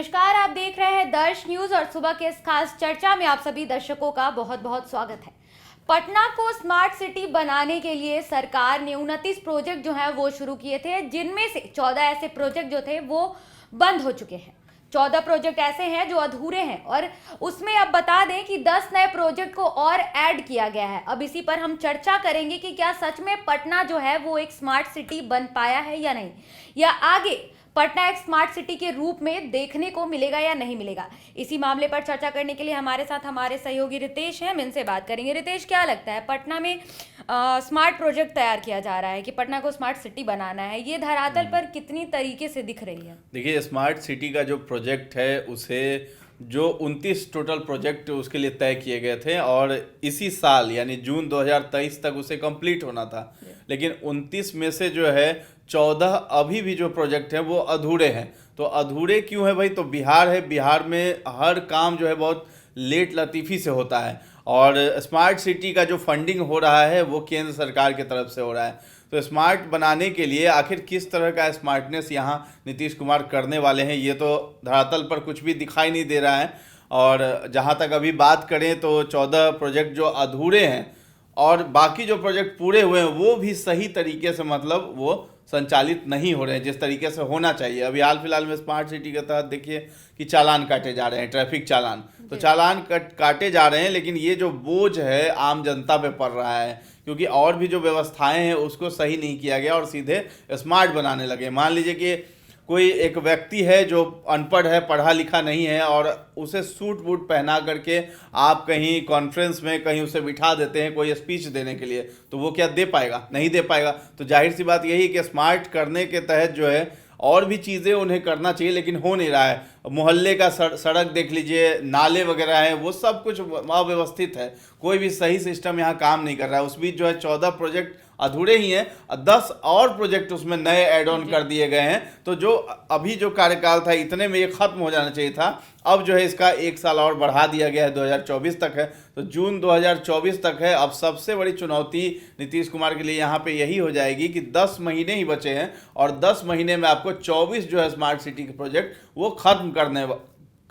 नमस्कार, आप देख रहे हैं दर्श न्यूज और सुबह के इस खास चर्चा में आप सभी दर्शकों का बहुत बहुत स्वागत है। पटना को स्मार्ट सिटी बनाने के लिए सरकार ने 29 प्रोजेक्ट जो है वो शुरू किए थे, जिनमें से 14 ऐसे प्रोजेक्ट जो थे वो बंद हो चुके हैं। 14 प्रोजेक्ट ऐसे हैं जो अधूरे हैं और उसमें अब बता दें कि 10 नए प्रोजेक्ट को और ऐड किया गया है। अब इसी पर हम चर्चा करेंगे कि क्या सच में पटना जो है वो एक स्मार्ट सिटी बन पाया है या नहीं, या आगे पटना एक स्मार्ट सिटी के रूप में देखने को मिलेगा या नहीं मिलेगा। इसी मामले पर चर्चा करने के लिए हमारे साथ हमारे सहयोगी रितेश हैं, हम इनसे बात करेंगे। रितेश, क्या लगता है पटना में स्मार्ट प्रोजेक्ट तैयार किया जा रहा है कि पटना को स्मार्ट सिटी बनाना है, ये धरातल पर कितनी तरीके से दिख रही है? देखिए, स्मार्ट सिटी का जो प्रोजेक्ट है उसे जो 29 टोटल प्रोजेक्ट उसके लिए तय किए गए थे और इसी साल यानी जून 2023 तक उसे कंप्लीट होना था। लेकिन 29 में से जो है 14 अभी भी जो प्रोजेक्ट हैं वो अधूरे हैं। तो अधूरे क्यों है भाई? तो बिहार है, बिहार में हर काम जो है बहुत लेट लतीफ़ी से होता है और स्मार्ट सिटी का जो फंडिंग हो रहा है वो केंद्र सरकार की तरफ से हो रहा है। तो स्मार्ट बनाने के लिए आखिर किस तरह का स्मार्टनेस यहाँ नीतीश कुमार करने वाले हैं, ये तो धरातल पर कुछ भी दिखाई नहीं दे रहा है। और जहाँ तक अभी बात करें तो 14 प्रोजेक्ट जो अधूरे हैं और बाकी जो प्रोजेक्ट पूरे हुए हैं वो भी सही तरीके से मतलब वो संचालित नहीं हो रहे हैं जिस तरीके से होना चाहिए। अभी हाल फिलहाल में स्मार्ट सिटी के तहत देखिए कि चालान काटे जा रहे हैं, ट्रैफिक चालान, तो चालान काटे जा रहे हैं, लेकिन ये जो बोझ है आम जनता पे पड़ रहा है क्योंकि और भी जो व्यवस्थाएं हैं उसको सही नहीं किया गया और सीधे स्मार्ट बनाने लगे। मान लीजिए कि कोई एक व्यक्ति है जो अनपढ़ है, पढ़ा लिखा नहीं है और उसे सूट बूट पहना करके आप कहीं कॉन्फ्रेंस में कहीं उसे बिठा देते हैं कोई स्पीच देने के लिए, तो वो क्या दे पाएगा? नहीं दे पाएगा। तो जाहिर सी बात यही कि स्मार्ट करने के तहत जो है और भी चीज़ें उन्हें करना चाहिए, लेकिन हो नहीं रहा है। मोहल्ले का सड़क देख लीजिए, नाले वगैरह हैं, वो सब कुछ अव्यवस्थित है, कोई भी सही सिस्टम यहाँ काम नहीं कर रहा है। उस बीच जो है 14 प्रोजेक्ट अधूरे ही हैं, 10 और प्रोजेक्ट उसमें नए ऐड ऑन कर दिए गए हैं। तो जो अभी जो कार्यकाल था इतने में ये खत्म हो जाना चाहिए था, अब जो है इसका 1 साल और बढ़ा दिया गया है, 2024 तक है। तो जून 2024 तक है। अब सबसे बड़ी चुनौती नीतीश कुमार के लिए यहाँ पे यही हो जाएगी कि 10 महीने ही बचे हैं और 10 महीने में आपको 24 जो है स्मार्ट सिटी के प्रोजेक्ट वो खत्म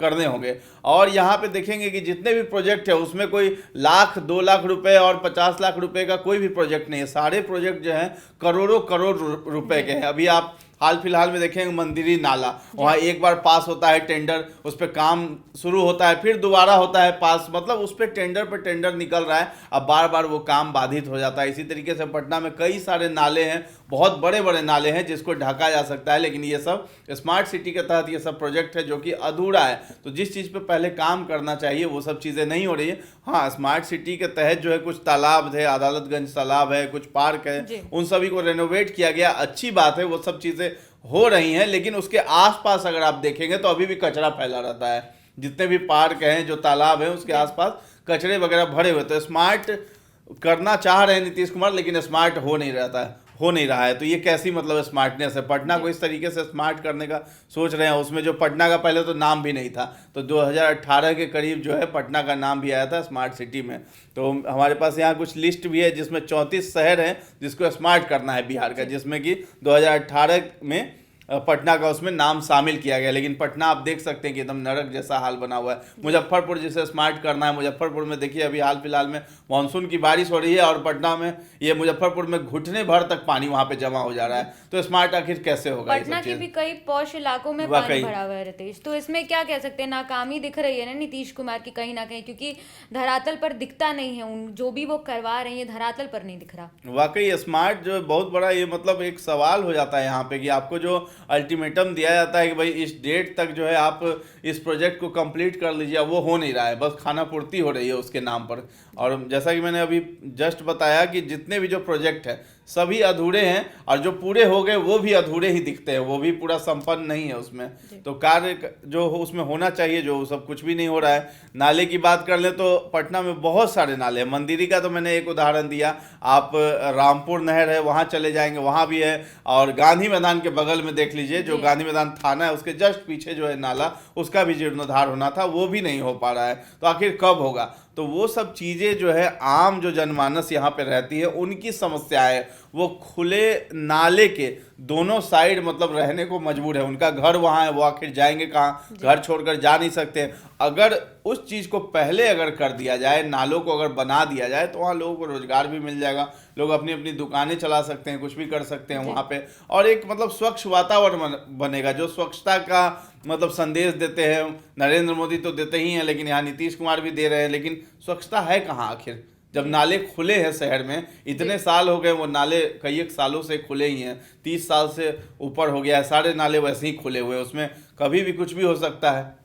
करने होंगे। और यहाँ पे देखेंगे कि जितने भी प्रोजेक्ट है उसमें कोई लाख 2 लाख रुपए और 50 लाख रुपए का कोई भी प्रोजेक्ट नहीं है। सारे प्रोजेक्ट जो हैं करोड़ों करोड़ रुपए के हैं। अभी आप हाल फिलहाल में देखेंगे मंदिरी नाला, वहाँ एक बार पास होता है टेंडर, उस पर काम शुरू होता है, फिर दोबारा होता है पास, मतलब उस पर टेंडर निकल रहा है। अब बार बार वो काम बाधित हो जाता है। इसी तरीके से पटना में कई सारे नाले हैं, बहुत बड़े बड़े नाले हैं जिसको ढका जा सकता है, लेकिन ये सब स्मार्ट सिटी के तहत ये सब प्रोजेक्ट है जो कि अधूरा है। तो जिस चीज़ पे पहले काम करना चाहिए वो सब चीज़ें नहीं हो रही है। हाँ, स्मार्ट सिटी के तहत जो है कुछ तालाब है, अदालतगंज तालाब है, कुछ पार्क है, उन सभी को रेनोवेट किया गया, अच्छी बात है, वो सब चीज़ें हो रही हैं। लेकिन उसके आसपास अगर आप देखेंगे तो अभी भी कचरा फैला रहता है। जितने भी पार्क हैं, जो तालाब हैं, उसके आसपास कचरे वगैरह भरे हुए। तो स्मार्ट करना चाह रहे हैं नीतीश कुमार, लेकिन स्मार्ट हो नहीं रहा है। तो ये कैसी मतलब स्मार्टनेस है? पटना को इस तरीके से स्मार्ट करने का सोच रहे हैं, उसमें जो पटना का पहले तो नाम भी नहीं था, तो 2018 के करीब जो है पटना का नाम भी आया था स्मार्ट सिटी में। तो हमारे पास यहाँ कुछ लिस्ट भी है जिसमें 34 शहर हैं जिसको स्मार्ट करना है बिहार का, जिसमें कि 2018 में पटना का उसमें नाम शामिल किया गया। लेकिन पटना आप देख सकते हैं कि एकदम नरक जैसा हाल बना हुआ है। मुजफ्फरपुर जिसे स्मार्ट करना है, मुजफ्फरपुर में देखिए अभी हाल फिलहाल में मानसून की बारिश हो रही है और पटना में ये मुजफ्फरपुर में घुटने भर तक पानी वहां पे जमा हो जा रहा है। तो स्मार्ट आखिर कैसे होगा? पटना के भी कई पॉश इलाकों में पानी भरा हुआ है रितेश, तो इसमें क्या कह सकते हैं? नाकामी दिख रही है ना नीतीश कुमार की कहीं ना कहीं, क्योंकि धरातल पर दिखता नहीं है, उन जो भी वो करवा रहे हैं धरातल पर नहीं दिख रहा। वाकई स्मार्ट जो बहुत बड़ा ये मतलब एक सवाल हो जाता है यहाँ पे कि आपको जो अल्टीमेटम दिया जाता है कि भाई इस डेट तक जो है आप इस प्रोजेक्ट को कंप्लीट कर लीजिए, वो हो नहीं रहा है, बस खाना पूर्ति हो रही है उसके नाम पर। और जैसा कि मैंने अभी जस्ट बताया कि जितने भी जो प्रोजेक्ट है सभी अधूरे हैं और जो पूरे हो गए वो भी अधूरे ही दिखते हैं, वो भी पूरा संपन्न नहीं है उसमें। तो कार्य जो उसमें होना चाहिए जो सब कुछ भी नहीं हो रहा है। नाले की बात कर लें तो पटना में बहुत सारे नाले हैं। मंदिरी का तो मैंने एक उदाहरण दिया, आप रामपुर नहर है वहाँ चले जाएंगे, वहाँ भी है। और गांधी मैदान के बगल में देख लीजिए, जो गांधी मैदान थाना है उसके जस्ट पीछे जो है नाला, उसका भी जीर्णोद्धार होना था, वो भी नहीं हो पा रहा है। तो आखिर कब होगा? तो वो सब चीज़ें जो है आम जो जनमानस यहाँ पे रहती है उनकी समस्याएं, वो खुले नाले के दोनों साइड मतलब रहने को मजबूर है। उनका घर वहाँ है, वो आखिर जाएंगे कहाँ, घर छोड़कर जा नहीं सकते हैं। अगर उस चीज़ को पहले अगर कर दिया जाए, नालों को अगर बना दिया जाए, तो वहाँ लोगों को रोजगार भी मिल जाएगा, लोग अपनी अपनी दुकानें चला सकते हैं, कुछ भी कर सकते हैं वहाँ पे, और एक मतलब स्वच्छ वातावरण बनेगा जो स्वच्छता का मतलब संदेश देते हैं। नरेंद्र मोदी तो देते ही हैं, लेकिन यहाँ नीतीश कुमार भी दे रहे हैं, लेकिन स्वच्छता है कहाँ आखिर? जब नाले खुले हैं शहर में, इतने साल हो गए वो नाले कई एक सालों से खुले ही हैं, 30 साल से ऊपर हो गया है, सारे नाले वैसे ही खुले हुए हैं, उसमें कभी भी कुछ भी हो सकता है,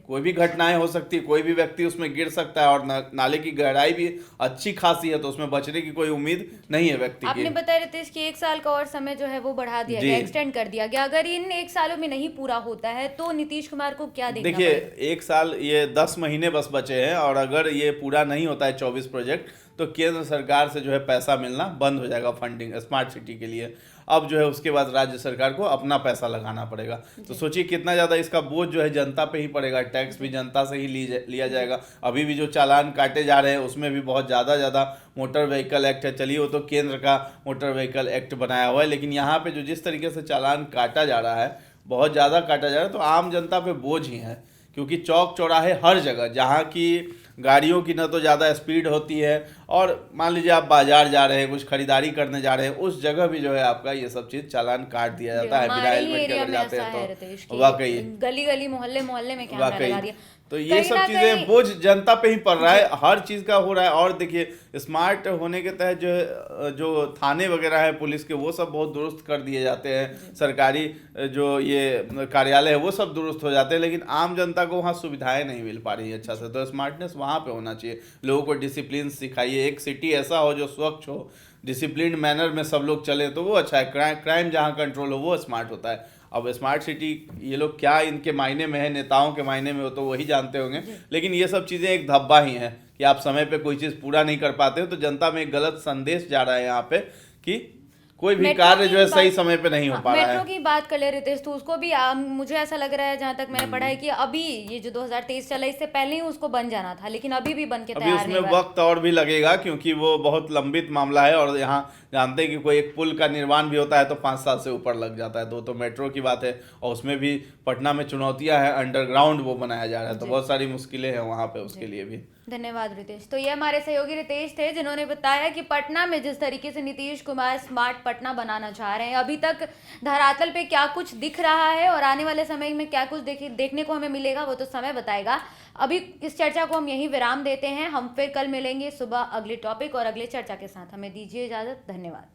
कोई भी घटनाएं हो सकती है, कोई भी व्यक्ति उसमें गिर सकता है, और नाले की गहराई भी अच्छी खासी है, तो उसमें बचने की कोई उम्मीद नहीं है व्यक्ति की। आपने बताया रितेश कि 1 साल का और समय जो है वो बढ़ा दिया गया, एक्सटेंड कर दिया गया। अगर इन 1 सालों में नहीं पूरा होता है तो नीतीश कुमार को क्या देखना देखिए, पड़ेगा? 1 साल, ये 10 महीने बस बचे हैं, और अगर ये पूरा नहीं होता है 24 प्रोजेक्ट, तो केंद्र सरकार से जो है पैसा मिलना बंद हो जाएगा फंडिंग स्मार्ट सिटी के लिए। अब जो है उसके बाद राज्य सरकार को अपना पैसा लगाना पड़ेगा। तो सोचिए कितना ज़्यादा इसका बोझ जो है जनता पे ही पड़ेगा, टैक्स भी जनता से ही लिया जाएगा। अभी भी जो चालान काटे जा रहे हैं उसमें भी बहुत ज़्यादा मोटर व्हीकल एक्ट है, चलिए वो तो केंद्र का मोटर व्हीकल एक्ट बनाया हुआ है, लेकिन यहाँ पे जो जिस तरीके से चालान काटा जा रहा है, बहुत ज़्यादा काटा जा रहा है, तो आम जनता पे बोझ ही है। क्योंकि चौक चौराहे हर जगह जहाँ की गाड़ियों की न तो ज़्यादा स्पीड होती है, और मान लीजिए आप बाजार जा रहे हैं, कुछ खरीदारी करने जा रहे हैं, उस जगह भी जो है आपका ये सब चीज़ चालान काट दिया जाता है बिना हेलमेट के अगर जाते हैं तो। वाकई गली गली मोहल्ले मोहल्ले में कैमरा लगा दिया, तो ये सब चीज़ें बोझ जनता पे ही पड़ रहा है, हर चीज़ का हो रहा है। और देखिए स्मार्ट होने के तहत जो थाने वगैरह है पुलिस के, वो सब बहुत दुरुस्त कर दिए जाते हैं, सरकारी जो ये कार्यालय है वो सब दुरुस्त हो जाते हैं, लेकिन आम जनता को वहाँ सुविधाएं नहीं मिल पा रही है अच्छा से। तो स्मार्टनेस वहाँ पे होना चाहिए, लोगों को डिसिप्लिन सिखाइए, एक सिटी ऐसा हो जो स्वच्छ हो, डिसिप्लिन मैनर में सब लोग चले, तो वो अच्छा है। क्राइम जहाँ कंट्रोल हो वो स्मार्ट होता है। अब स्मार्ट सिटी ये लोग क्या इनके मायने में है, नेताओं के मायने में हो तो वही जानते होंगे, लेकिन ये सब चीज़ें एक धब्बा ही है कि आप समय पे कोई चीज़ पूरा नहीं कर पाते हो, तो जनता में एक गलत संदेश जा रहा है यहाँ पे कि कोई भी कार्य जो है सही समय पे नहीं हो पा रहा है। मेट्रो की बात कर ले रितेश, तो उसको भी मुझे ऐसा लग रहा है, जहां तक मैंने पढ़ा है, कि अभी ये जो 2023 चला इससे पहले ही उसको बन जाना था, लेकिन अभी भी बन के तैयार नहीं हुआ। उसमें वक्त और भी लगेगा, क्योंकि वो बहुत लंबित मामला है, और यहाँ जानते हैं कि कोई एक पुल का निर्माण भी होता है तो 5 साल से ऊपर लग जाता है। तो मेट्रो की बात है, और उसमें भी पटना में चुनौतियां हैं, अंडरग्राउंड वो बनाया जा रहा है, तो बहुत सारी मुश्किलें हैं वहाँ पे उसके लिए भी। धन्यवाद रितेश। तो ये हमारे सहयोगी रितेश थे, जिन्होंने बताया कि पटना में जिस तरीके से नीतीश कुमार स्मार्ट पटना बनाना चाह रहे हैं, अभी तक धरातल पे क्या कुछ दिख रहा है और आने वाले समय में क्या कुछ देखने को हमें मिलेगा, वो तो समय बताएगा। अभी इस चर्चा को हम यहीं विराम देते हैं, हम फिर कल मिलेंगे सुबह अगले टॉपिक और अगले चर्चा के साथ। हमें दीजिए इजाजत, धन्यवाद।